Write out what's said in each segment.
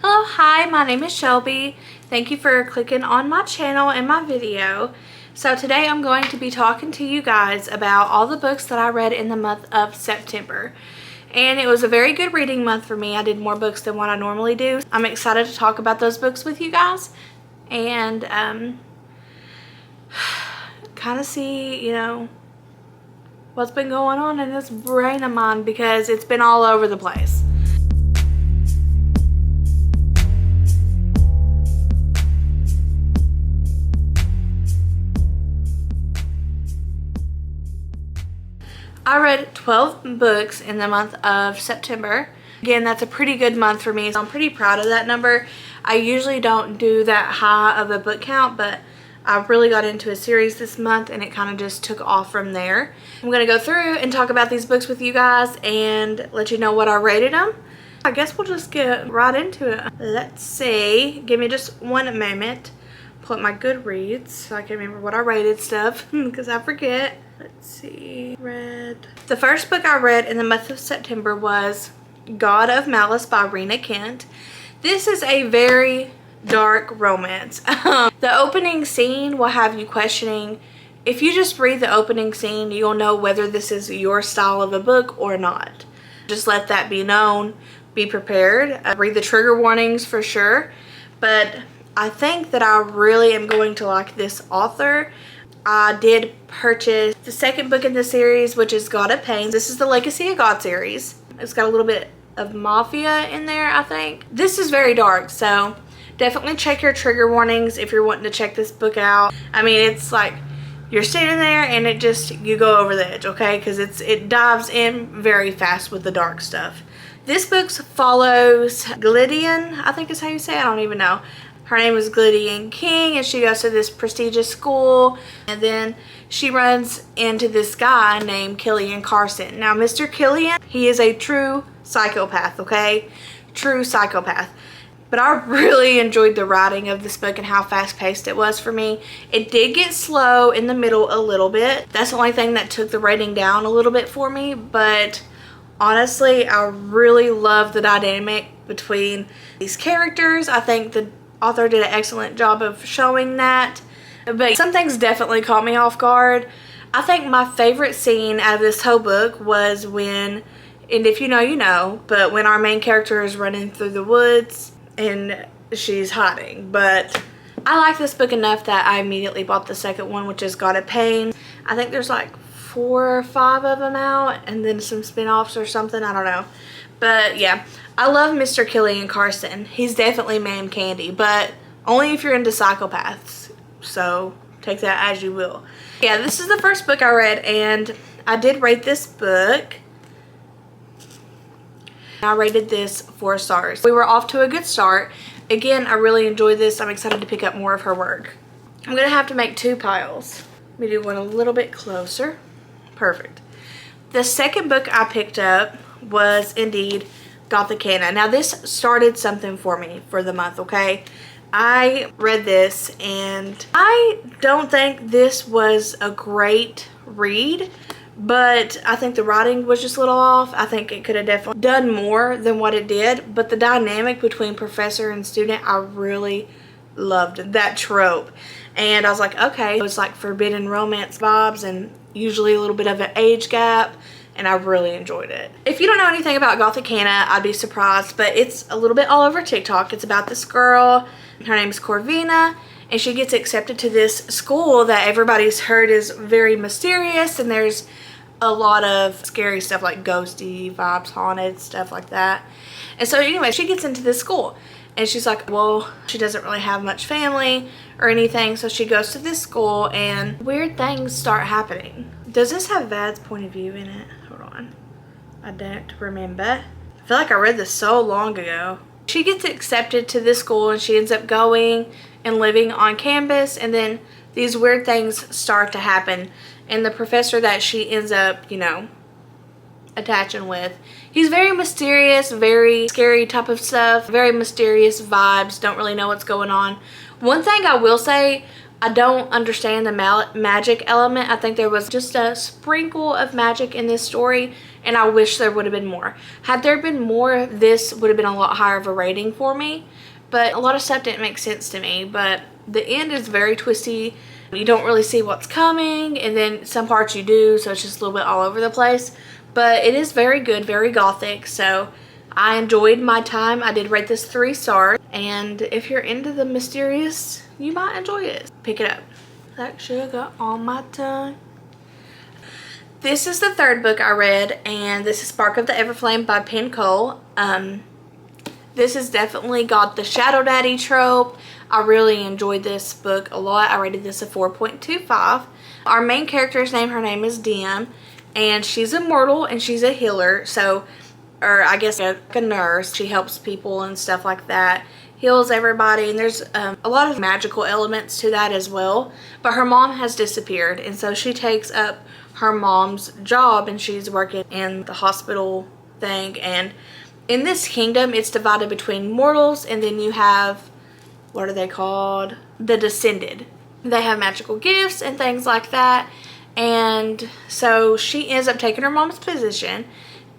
Hello, hi, my name is Shelby. Thank you for clicking on my channel and my video. So today I'm going to be talking to you guys about all the books that I read in the month of September. And it was a very good reading month for me. I did more books than what I normally do. I'm excited to talk about those books with you guys and kind of see, what's been going on in this brain of mine because it's been all over the place. I read 12 books in the month of September. Again, that's a pretty good month for me, so I'm pretty proud of that number. I usually don't do that high of a book count, but I really got into a series this month and it kind of just took off from there. I'm going to go through and talk about these books with you guys and let you know what I rated them. I guess we'll just get right into it. Let's see. Give me just one moment. Pull up my Goodreads so I can remember what I rated stuff because I forget. Let's see. The first book I read in the month of September was God of Malice by Rena Kent. This is a very dark romance. The opening scene will have you questioning. If you just read the opening scene, you'll know whether this is your style of a book or not. Just let that be known. Be prepared. Read the trigger warnings for sure. But I think that I really am going to like this author. I did purchase the second book in the series, which is God of Pain. This is the Legacy of God series. It's got a little bit of mafia in there, I think. This is very dark, so definitely check your trigger warnings if you're wanting to check this book out. I mean, it's like you're standing there and you go over the edge, okay? Because it dives in very fast with the dark stuff. This book follows Glydian, I think is how you say it. I don't even know. Her name is Glydian King, and she goes to this prestigious school, and then she runs into this guy named Killian Carson. Now, Mr. Killian, he is a true psychopath, okay? True psychopath. But I really enjoyed the writing of this book and how fast-paced it was for me. It did get slow in the middle a little bit. That's the only thing that took the rating down a little bit for me, but honestly, I really love the dynamic between these characters. I think the author did an excellent job of showing that, but some things definitely caught me off guard. I think my favorite scene out of this whole book was when, and if you know, you know, but when our main character is running through the woods and she's hiding. But I like this book enough that I immediately bought the second one, which is God of Pain. I think there's like 4 or 5 of them out, and then some spin-offs or something, I don't know. But yeah, I love Mr. Killian Carson. He's definitely man candy, but only if you're into psychopaths. So take that as you will. Yeah, this is the first book I read, and I did rate this book. I rated this 4 stars. We were off to a good start. Again, I really enjoyed this. I'm excited to pick up more of her work. I'm going to have to make 2 piles. Let me do one a little bit closer. Perfect. The second book I picked up was indeed Gothicana. Now this started something for me for the month, okay? I read this and I don't think this was a great read, but I think the writing was just a little off. I think it could have definitely done more than what it did, but the dynamic between professor and student, I really loved that trope. And I was like, okay, it was like forbidden romance vibes and usually a little bit of an age gap. And I really enjoyed it. If you don't know anything about Gothicana, I'd be surprised, but it's a little bit all over TikTok. It's about this girl. Her name's Corvina, and she gets accepted to this school that everybody's heard is very mysterious, and there's a lot of scary stuff like ghosty vibes, haunted, stuff like that. And so anyway, she gets into this school, and she's like, well, she doesn't really have much family or anything, so she goes to this school, and weird things start happening. Does this have Vad's point of view in it? Hold on. I don't remember. I feel like I read this so long ago. She gets accepted to this school and she ends up going and living on campus, and then these weird things start to happen. And the professor that she ends up, attaching with, he's very mysterious, very scary type of stuff, very mysterious vibes, don't really know what's going on. One thing I will say, I don't understand the magic element. I think there was just a sprinkle of magic in this story, and I wish there would have been more. Had there been more, this would have been a lot higher of a rating for me, but a lot of stuff didn't make sense to me. But the end is very twisty. You don't really see what's coming, and then some parts you do, so it's just a little bit all over the place. But it is very good, very gothic, so I enjoyed my time. I did rate this 3 stars, and if you're into the mysterious, you might enjoy it. Pick it up. Like sugar on my tongue. This is the 3rd book I read, and this is Spark of the Everflame by Penn Cole. This has definitely got the Shadow Daddy trope. I really enjoyed this book a lot. I rated this a 4.25. Our main character's name, her name is Dim, and she's immortal and she's a healer, so, or I guess a nurse. She helps people and stuff like that, heals everybody, and there's a lot of magical elements to that as well. But her mom has disappeared, and so she takes up her mom's job, and she's working in the hospital thing. And in this kingdom, it's divided between mortals, and then you have, what are they called? The Descended. They have magical gifts and things like that. And so she ends up taking her mom's position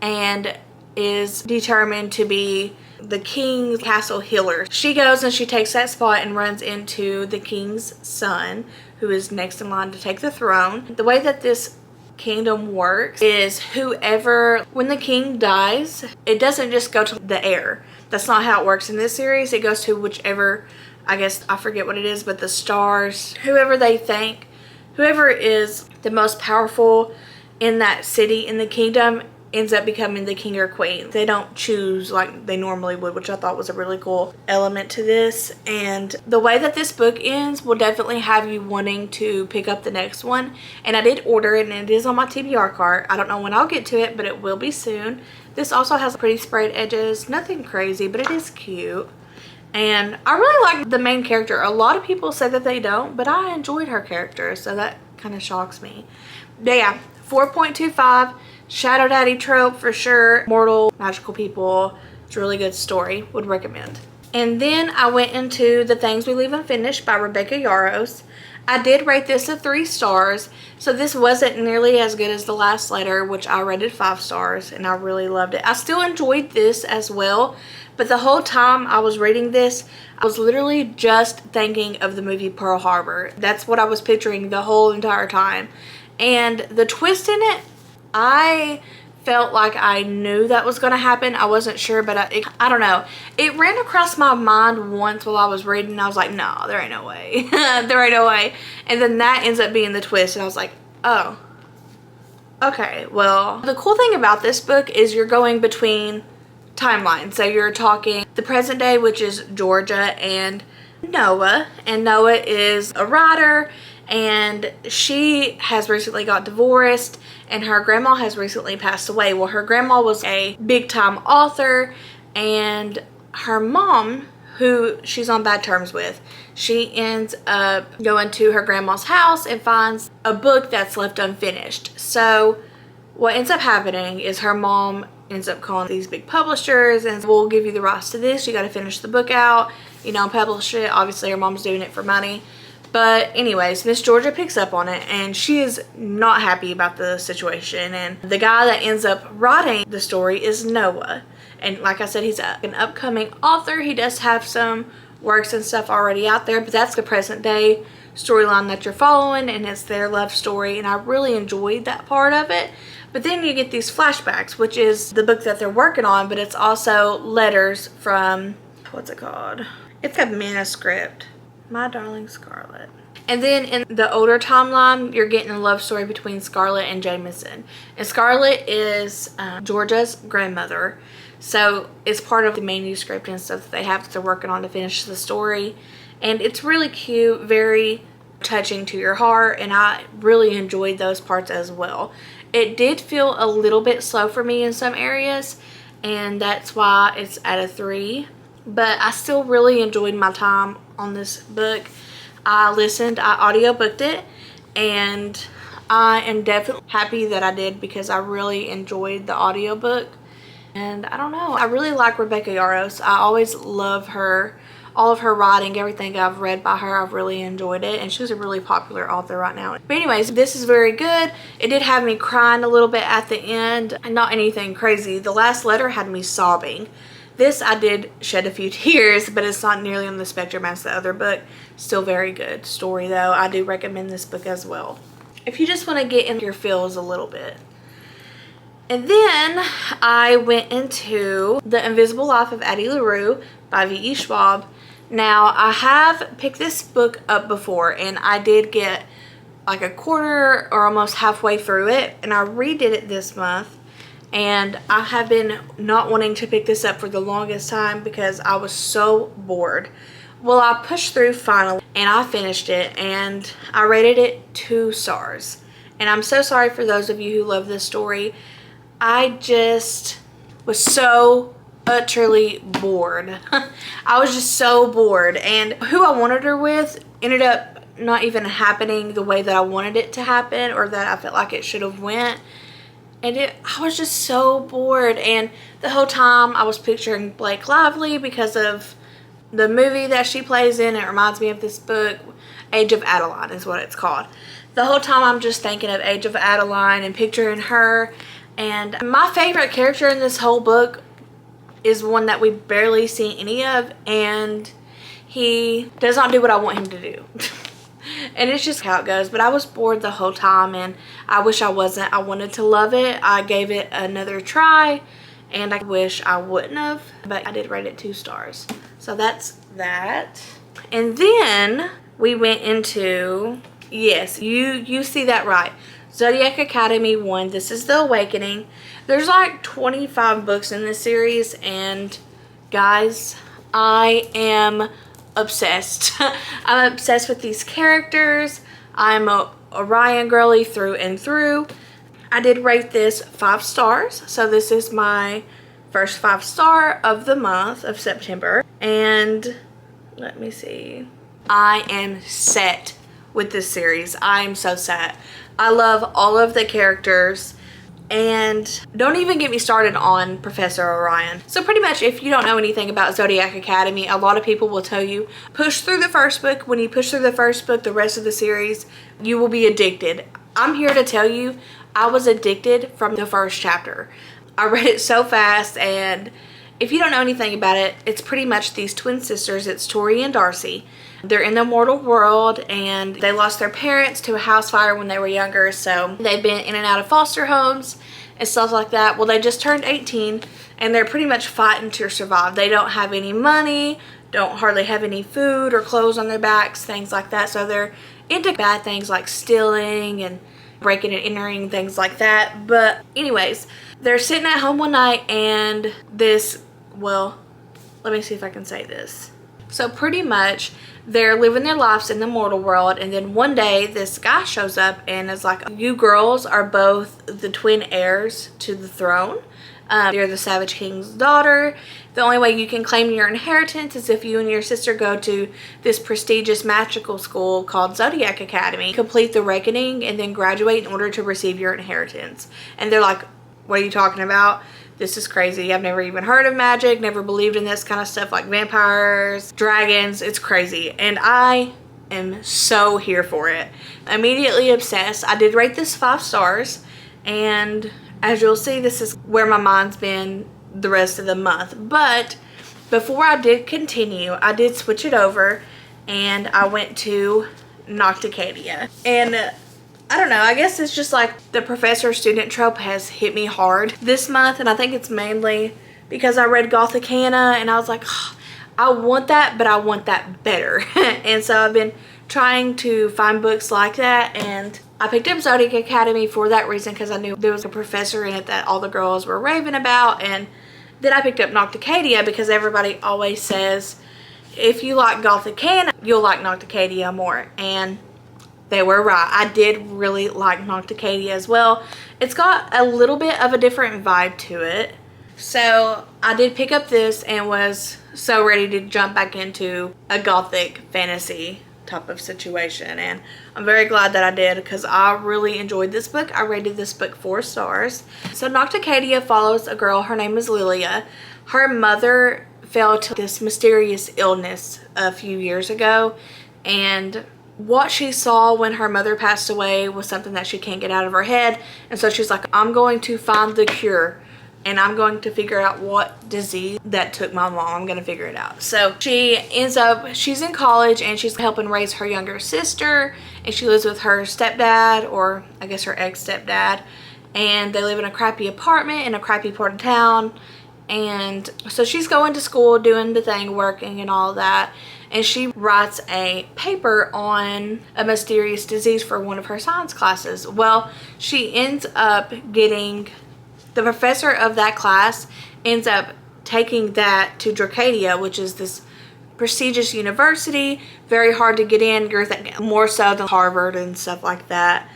and is determined to be the king's castle healer. She goes and she takes that spot and runs into the king's son, who is next in line to take the throne. The way that this kingdom works is whoever, when the king dies, it doesn't just go to the heir. That's not how it works in this series. It goes to whichever, I guess, I forget what it is, but the stars, whoever they think, whoever is the most powerful in that city, in the kingdom, ends up becoming the king or queen. They don't choose like they normally would, which I thought was a really cool element to this. And the way that this book ends will definitely have you wanting to pick up the next one. And I did order it, and it is on my TBR cart. I don't know when I'll get to it, but it will be soon. This also has pretty sprayed edges. Nothing crazy, but it is cute. And I really like the main character. A lot of people say that they don't, but I enjoyed her character, so that kind of shocks me. But yeah, 4.25. Shadow Daddy trope for sure. Mortal, magical people. It's a really good story. Would recommend. And then I went into The Things We Leave Unfinished by Rebecca Yarros. I did rate this a 3 stars. So this wasn't nearly as good as The Last Letter, which I rated 5 stars, and I really loved it. I still enjoyed this as well, but the whole time I was reading this, I was literally just thinking of the movie Pearl Harbor. That's what I was picturing the whole entire time. And the twist in it, I felt like I knew that was going to happen. I wasn't sure, but I don't know. It ran across my mind once while I was reading, and I was like, no, there ain't no way. There ain't no way. And then that ends up being the twist, and I was like, oh, okay. Well, the cool thing about this book is you're going between timelines. So you're talking the present day, which is Georgia and Noah. And Noah is a writer, and she has recently got divorced, and her grandma has recently passed away. Well, her grandma was a big-time author, and her mom, who she's on bad terms with, she ends up going to her grandma's house and finds a book that's left unfinished. So what ends up happening is her mom ends up calling these big publishers and we'll give you the rights to this. You got to finish the book out, you know, publish it. Obviously her mom's doing it for money. But anyways, Miss Georgia picks up on it, and she is not happy about the situation. And the guy that ends up writing the story is Noah. And like I said, he's an upcoming author. He does have some works and stuff already out there, but that's the present day storyline that you're following, and it's their love story. And I really enjoyed that part of it. But then you get these flashbacks, which is the book that they're working on, but it's also letters from, what's it called? It's a manuscript. My Darling Scarlet. And then in the older timeline, you're getting a love story between Scarlett and Jameson. And Scarlett is Georgia's grandmother. So it's part of the manuscript and stuff that they have that they're working on to finish the story. And it's really cute, very touching to your heart. And I really enjoyed those parts as well. It did feel a little bit slow for me in some areas, and that's why it's at a 3. But I still really enjoyed my time on this book. I audiobooked it, and I am definitely happy that I did because I really enjoyed the audiobook. And I don't know, I really like Rebecca Yarros. I always love her all of her writing, everything I've read by her, I've really enjoyed it, and she's a really popular author right now. But anyways, this is very good. It did have me crying a little bit at the end, and not anything crazy. The last letter had me sobbing. This I did shed a few tears, but it's not nearly on the spectrum as the other book. Still very good story though. I do recommend this book as well, if you just want to get in your feels a little bit. And then I went into The Invisible Life of Addie LaRue by V.E. Schwab. Now, I have picked this book up before, and I did get like a quarter or almost halfway through it, and I redid it this month. And I have been not wanting to pick this up for the longest time because I was so bored. Well, I pushed through finally, and I finished it, and I rated it 2 stars. And I'm so sorry for those of you who love this story. I just was so utterly bored. I was just so bored, and who I wanted her with ended up not even happening the way that I wanted it to happen, or that I felt like it should have went. And I was just so bored, and the whole time I was picturing Blake Lively because of the movie that she plays in. It reminds me of this book, Age of Adeline is what it's called. The whole time I'm just thinking of Age of Adeline and picturing her. And my favorite character in this whole book is one that we barely see any of, and he does not do what I want him to do. And it's just how it goes. But I was bored the whole time, and I wish I wasn't. I wanted to love it. I gave it another try, and I wish I wouldn't have, but I did rate it 2 stars. So that's that. And then we went into, yes, you see that right, Zodiac Academy 1. This is The Awakening. There's like 25 books in this series, and guys, I am obsessed. I'm obsessed with these characters. I'm a Orion girly through and through. I did rate this 5 stars. So this is my first 5 star of the month of September. And let me see. I am set with this series. I am so set. I love all of the characters, and don't even get me started on Professor Orion. So pretty much, if you don't know anything about Zodiac Academy, a lot of people will tell you, push through the first book. When you push through the first book, the rest of the series, you will be addicted. I'm here to tell you, I was addicted from the first chapter. I read it so fast, and if you don't know anything about it, it's pretty much these twin sisters. It's Tori and Darcy. They're in the mortal world, and they lost their parents to a house fire when they were younger, so they've been in and out of foster homes and stuff like that. Well, they just turned 18, and they're pretty much fighting to survive. They don't have any money, don't hardly have any food or clothes on their backs, things like that. So they're into bad things like stealing and breaking and entering, things like that. But anyways, they're sitting at home one night, and this, well, let me see if I can say this. So pretty much, they're living their lives in the mortal world, and then one day this guy shows up and is like, you girls are both the twin heirs to the throne. You're the Savage King's daughter. The only way you can claim your inheritance is if you and your sister go to this prestigious magical school called Zodiac Academy, complete the reckoning, and then graduate in order to receive your inheritance. And they're like, what are you talking about? This is crazy. I've never even heard of magic, never believed in this kind of stuff like vampires, dragons. It's crazy. And I am so here for it. Immediately obsessed. I did rate this 5 stars. And as you'll see, this is where my mind's been the rest of the month. But before I did continue, I did switch it over, and I went to Nocticadia. And I don't know, I guess it's just like the professor-student trope has hit me hard this month, and I think it's mainly because I read Gothicana, and I was like, oh, I want that, but I want that better. And so I've been trying to find books like that, and I picked up Zodiac Academy for that reason, because I knew there was a professor in it that all the girls were raving about. And then I picked up Nocticadia because everybody always says, if you like Gothicana, you'll like Nocticadia more. And they were right. I did really like Nocticadia as well. It's got a little bit of a different vibe to it. So I did pick up this and was so ready to jump back into a gothic fantasy type of situation. And I'm very glad that I did, because I really enjoyed this book. I rated this book 4 stars. So Nocticadia follows a girl. Her name is Lilia. Her mother fell to this mysterious illness a few years ago, and what she saw when her mother passed away was something that she can't get out of her head. And so she's like, I'm going to find the cure, and I'm going to figure out what disease that took my mom. I'm going to figure it out. So she ends up, she's in college and she's helping raise her younger sister, and she lives with her stepdad, or I guess her ex-stepdad, and they live in a crappy apartment in a crappy part of town. And so she's going to school, doing the thing, working and all that, and she writes a paper on a mysterious disease for one of her science classes. Well, she ends up getting, the professor of that class ends up taking that to Dracadia, which is this prestigious university, very hard to get in, more so than Harvard and stuff like that.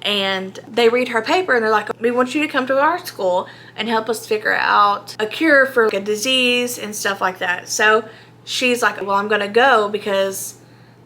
And they read her paper and they're like, we want you to come to our school and help us figure out a cure for a disease and stuff like that. So she's like, well, I'm gonna go because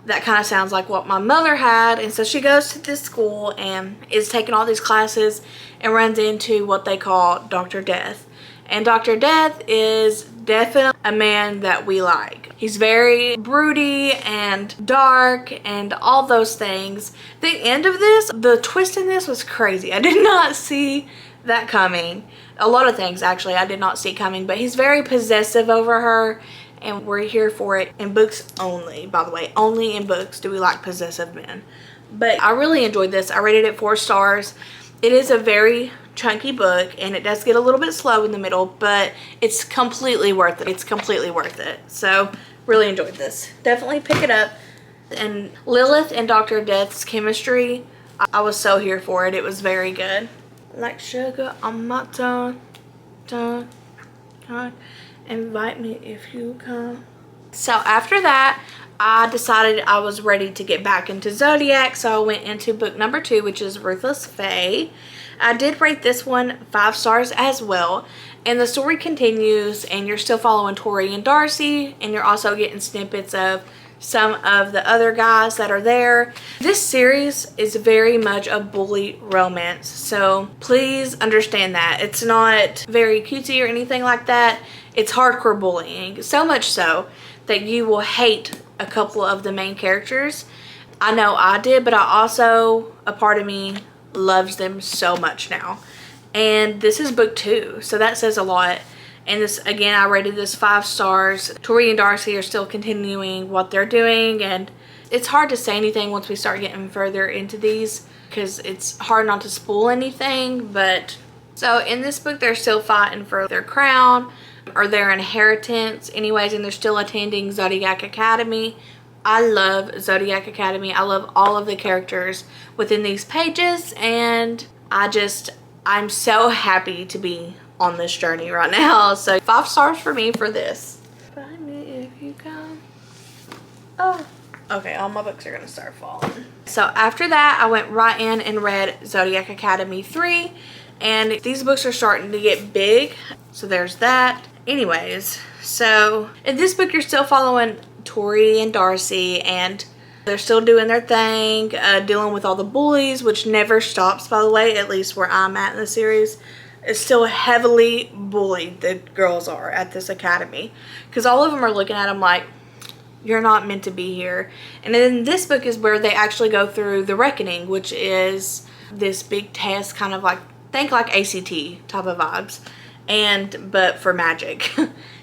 that kind of sounds like what my mother had. And so she goes to this school and is taking all these classes and runs into what they call Dr. Death. And Dr. Death is definitely a man that we like. He's very broody and dark and all those things. The end of this, the twist in this was crazy. I did not see that coming. A lot of things actually I did not see coming, but he's very possessive over her, and we're here for it in books only. By the way, only in books do we like possessive men. But I really enjoyed this. I rated it 4 stars. It is a very chunky book, and it does get a little bit slow in the middle, but it's completely worth it. It's completely worth it. So really enjoyed this. Definitely pick it up. And Lilith and Dr. Death's chemistry, I was so here for it. It was very good. Like sugar on my tongue, tongue, tongue. Invite me if you come. So after that, I decided I was ready to get back into Zodiac, so I went into book number 2, which is Ruthless Fae. I did rate this one 5 stars as well, and the story continues, and you're still following Tori and Darcy, and you're also getting snippets of some of the other guys that are there. This series is very much a bully romance, so please understand that. It's not very cutesy or anything like that. It's hardcore bullying, so much so that you will hate a couple of the main characters. I know I did, but I also, a part of me loves them so much now. And this is book 2, so that says a lot. And this, again, I rated this 5 stars. Tori and Darcy are still continuing what they're doing, and it's hard to say anything once we start getting further into these because it's hard not to spoil anything. But so in this book, they're still fighting for their crown or their inheritance anyways, and they're still attending Zodiac Academy. I love Zodiac Academy. I love all of the characters within these pages, and I'm so happy to be on this journey right now. So 5 stars for me for this. Find me if you come. Oh, okay, all my books are gonna start falling. So after that, I went right in and read Zodiac Academy 3, and these books are starting to get big, so there's that. Anyways, so in this book, you're still following Tori and Darcy, and they're still doing their thing, dealing with all the bullies, which never stops, by the way, at least where I'm at in the series. It's still heavily bullied, the girls are at this academy, because all of them are looking at them like, you're not meant to be here. And then this book is where they actually go through the reckoning, which is this big test, kind of like, think like ACT type of vibes, but for magic.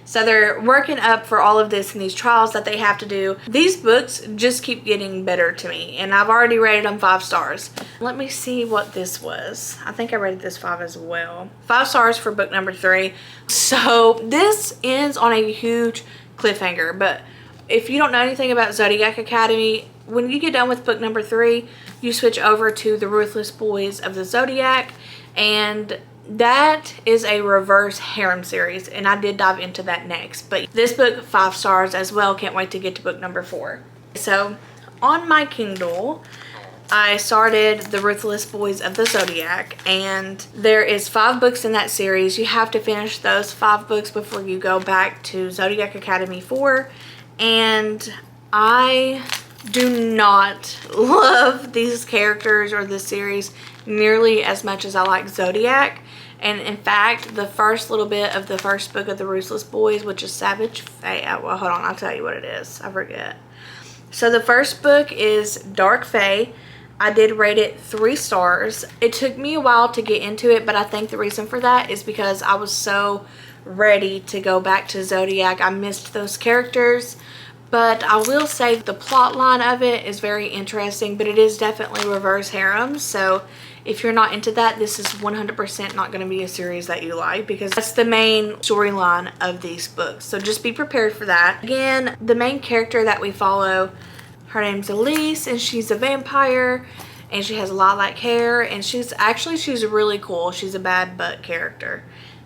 So they're working up for all of this and these trials that they have to do. These books just keep getting better to me, and I've already rated them 5 stars. Let me see what this was. I think I rated this 5 as well. 5 stars for book number 3. So this ends on a huge cliffhanger, but if you don't know anything about Zodiac Academy, when you get done with book number 3, you switch over to the Ruthless Boys of the Zodiac, and that is a reverse harem series, and I did dive into that next. But this book, 5 stars as well. Can't wait to get to book number 4. So on my Kindle, I started the Ruthless Boys of the Zodiac, and there is 5 books in that series. You have to finish those 5 books before you go back to Zodiac Academy 4, and I do not love these characters or this series nearly as much as I like Zodiac. And in fact, the first little bit of the first book of the Ruthless Boys, which is Savage Fae. Well, hold on, I'll tell you what it is. I forget. So the first book is Dark Fae. I did rate it 3 stars. It took me a while to get into it, but I think the reason for that is because I was so ready to go back to Zodiac. I missed those characters, but I will say the plot line of it is very interesting, but it is definitely reverse harem. So if you're not into that, this is 100% not going to be a series that you like, because that's the main storyline of these books. So just be prepared for that. Again, the main character that we follow, her name's Elise, and she's a vampire, and she has lilac hair, and she's really cool. She's a bad butt character,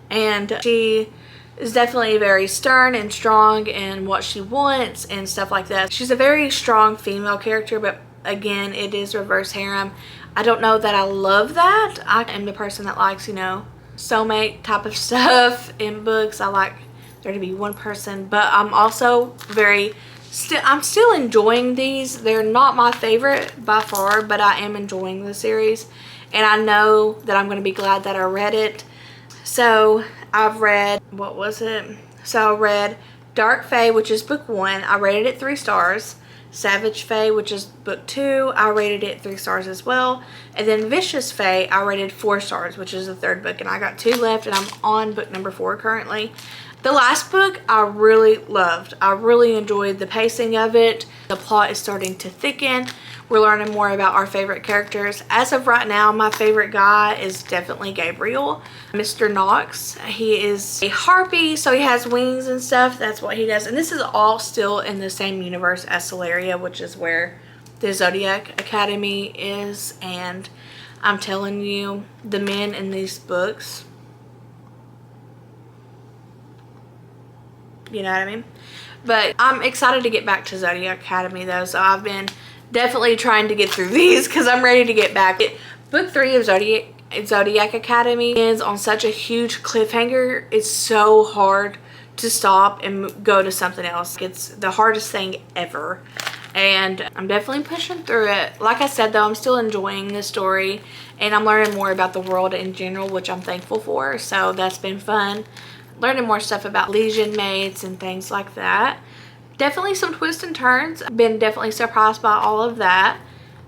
and she is definitely very stern and strong in what she wants and stuff like that. She's a very strong female character, but again, it is reverse harem. I don't know that I love that. I am the person that likes, you know, soulmate type of stuff in books. I like there to be one person, but I'm also I'm still enjoying these. They're not my favorite by far, but I am enjoying the series, and I know that I'm going to be glad that I read it. So I've read, what was it? So I read Dark Fae, which is book 1. I rated it 3 stars. Savage Fae, which is book 2, I rated it 3 stars as well. And then Vicious Fae, I rated 4 stars, which is the 3rd book. And I got 2 left, and I'm on book number 4 currently. The last book I really loved. I really enjoyed the pacing of it. The plot is starting to thicken. We're learning more about our favorite characters. As of right now, my favorite guy is definitely Gabriel, Mr. Knox. He is a harpy, so he has wings and stuff. That's what he does. And this is all still in the same universe as Solaria, which is where the Zodiac Academy is. And I'm telling you, the men in these books, you know what I mean? But I'm excited to get back to Zodiac Academy though, so I've been definitely trying to get through these because I'm ready to get back. Book 3 of Zodiac Academy ends on such a huge cliffhanger. It's so hard to stop and go to something else. It's the hardest thing ever, and I'm definitely pushing through it. Like I said though, I'm still enjoying the story, and I'm learning more about the world in general, which I'm thankful for. So that's been fun. Learning more stuff about Legion mates and things like that. Definitely some twists and turns. Been definitely surprised by all of that.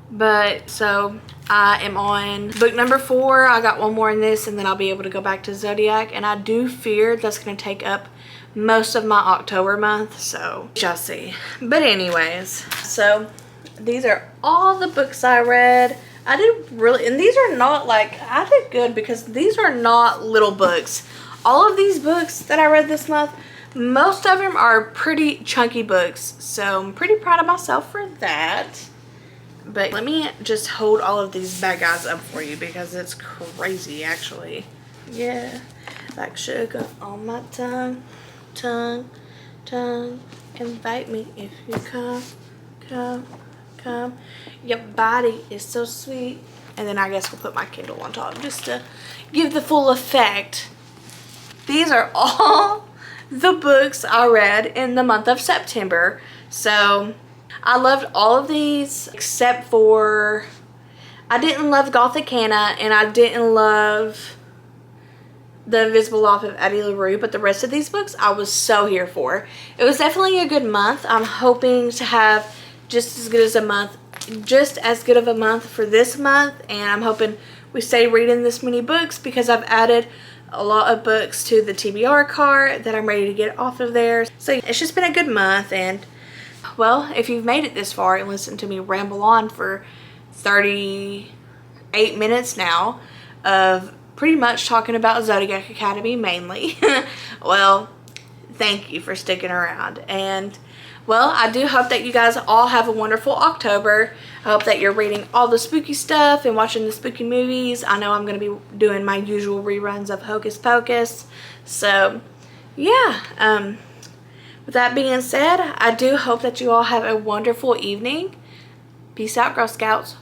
But so I am on book number 4. I got one more in this, and then I'll be able to go back to Zodiac. And I do fear that's going to take up most of my October month. So shall see. But anyways, so these are all the books I read. I did really, and these are not like, I did good because these are not little books. All of these books that I read this month, most of them are pretty chunky books, so I'm pretty proud of myself for that. But let me just hold all of these bad guys up for you because it's crazy actually. Yeah, like sugar on my tongue, tongue, tongue. Invite me if you come, come, come. Your body is so sweet. And then I guess we'll put my Kindle on top just to give the full effect. These are all the books I read in the month of September. So I loved all of these except for, I didn't love Gothic Hannah, and I didn't love The Invisible Life of Addie LaRue, but the rest of these books I was so here for. It was definitely a good month. I'm hoping to have just as good of a month for this month, and I'm hoping we stay reading this many books because I've added a lot of books to the TBR cart that I'm ready to get off of there. So it's just been a good month, and well, if you've made it this far and listened to me ramble on for 38 minutes now of pretty much talking about Zodiac Academy mainly, well, thank you for sticking around. And well, I do hope that you guys all have a wonderful October. I hope that you're reading all the spooky stuff and watching the spooky movies. I know I'm going to be doing my usual reruns of Hocus Pocus. So, yeah. With that being said, I do hope that you all have a wonderful evening. Peace out, Girl Scouts.